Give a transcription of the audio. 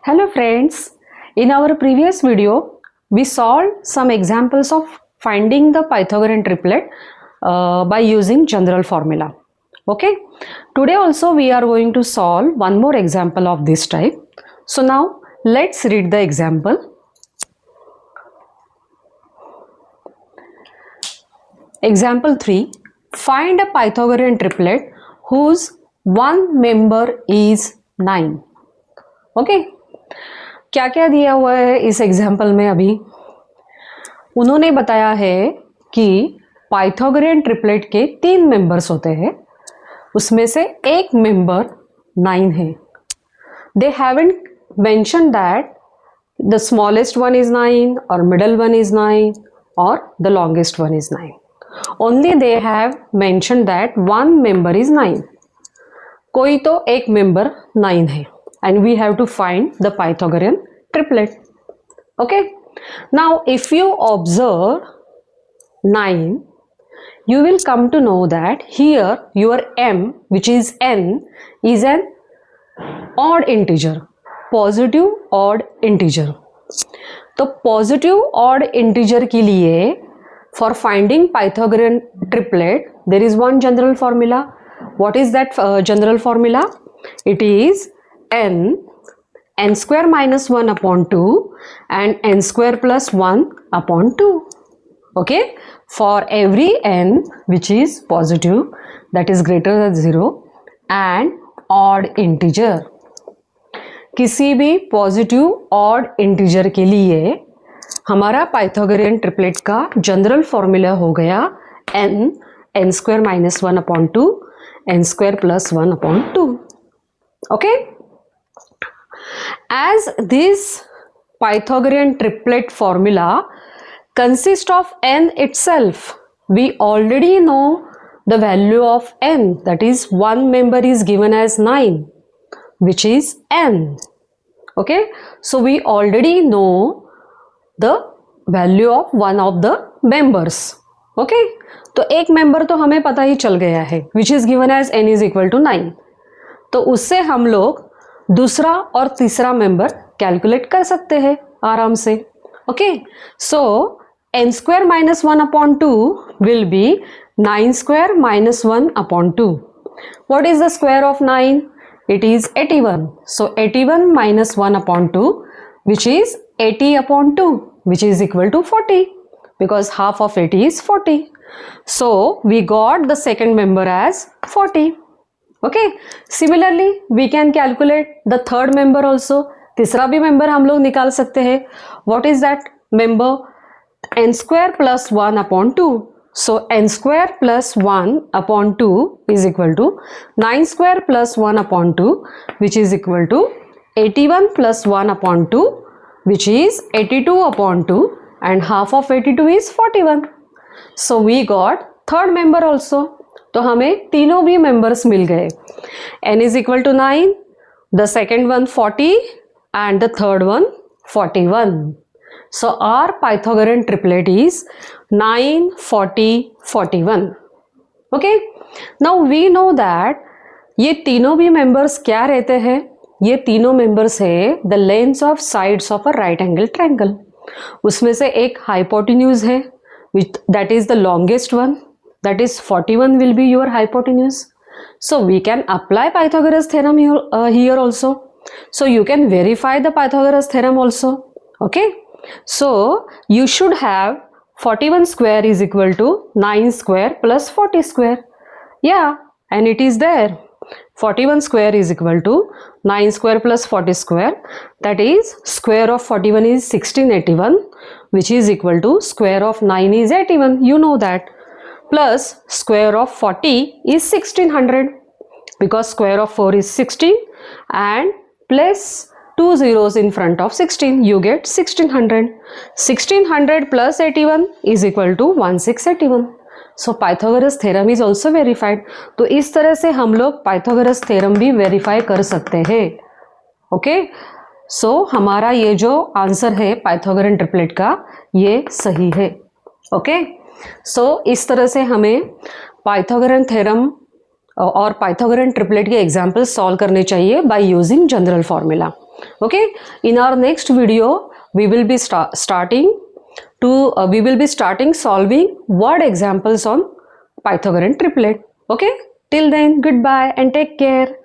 Hello friends, in our previous video we solved some examples of finding the Pythagorean triplet by using general formula. Okay, today also we are going to solve one more example of this type. So now let's read the example. Example 3, find a Pythagorean triplet whose one member is 9. Okay, क्या क्या दिया हुआ है इस example में? अभी उन्होंने बताया है कि पाइथागोरियन ट्रिपलेट के 3 मेंबर्स होते हैं, उसमें से एक मेंबर 9 है. They haven't mention that the smallest one is 9 और मिडल वन इज 9 और the longest one is 9. Only they have mention that one member is 9. कोई तो एक मेंबर 9 है. And we have to find the Pythagorean triplet. Okay, now if you observe 9, you will come to know that here your m, which is n, is an odd integer, positive odd integer. तो positive odd integer के लिए for finding Pythagorean triplet there is one general formula. What is that general formula? It is n square minus 1 upon 2 and n square plus 1 upon 2. Okay, for every n which is positive, that is greater than 0, and odd integer. किसी भी positive odd integer के लिए हमारा Pythagorean triplet का general formula हो गया n square minus 1 upon 2 n square plus 1 upon 2. Okay, as this Pythagorean triplet formula consists of n itself, we already know the value of n, that is one member is given as 9, which is n. Okay, so we already know the value of one of the members. Okay, तो एक member तो हमें पता ही चल गया है, which is given as n is equal to 9. तो उससे हम लोग दूसरा और तीसरा मेंबर कैलकुलेट कर सकते हैं आराम से. Okay, so n square minus 1 upon 2 will be 9 square minus 1 upon 2. What is the square of 9? It is 81. So 81 minus 1 upon 2 which is 80 upon 2 which is equal to 40 because half of 80 is 40. So we got the second member as 40. Okay, similarly we can calculate the third member also. तीसरा भी member हम लोग निकाल सकते हैं. What is that member? n square plus 1 upon 2. So n square plus 1 upon 2 is equal to 9 square plus 1 upon 2 which is equal to 81 plus 1 upon 2 which is 82 upon 2 and half of 82 is 41. So we got third member also. तो हमें तीनों भी members मिल गए. n is equal to 9, the second one 40 and the third one 41. So our Pythagorean triplet is 9, 40, 41. Okay, now we know that ये तीनों भी members क्या रहते हैं? ये तीनों मेंबर्स है the lengths of sides of a right angle triangle. उसमें से एक हाइपोटेन्यूज है which that is the longest one. That is 41 will be your hypotenuse. So we can apply Pythagoras theorem here also. So you can verify the Pythagoras theorem also. Okay, so you should have 41 square is equal to 9 square plus 40 square. Yeah, and it is there. 41 square is equal to 9 square plus 40 square, that is square of 41 is 1681 which is equal to square of 9 is 81. You know that. Plus square of 40 is 1600 because square of 4 is 16 and plus 2 zeros in front of 16, you get 1600. 1600 plus 81 is equal to 1681. So Pythagoras theorem is also verified. तो इस तरह से हम लोग Pythagoras theorem भी verify कर सकते हैं. ओके, सो हमारा ये जो आंसर है Pythagorean triplet का ये सही है. ओके, सो इस तरह से हमें पाइथागोरन थ्योरम और पाइथागोरन ट्रिपलेट के एग्जाम्पल सॉल्व करने चाहिए by using general formula. Okay, in our next video we will be starting solving word examples on Pythagorean triplet. Okay, till then, goodbye and take care.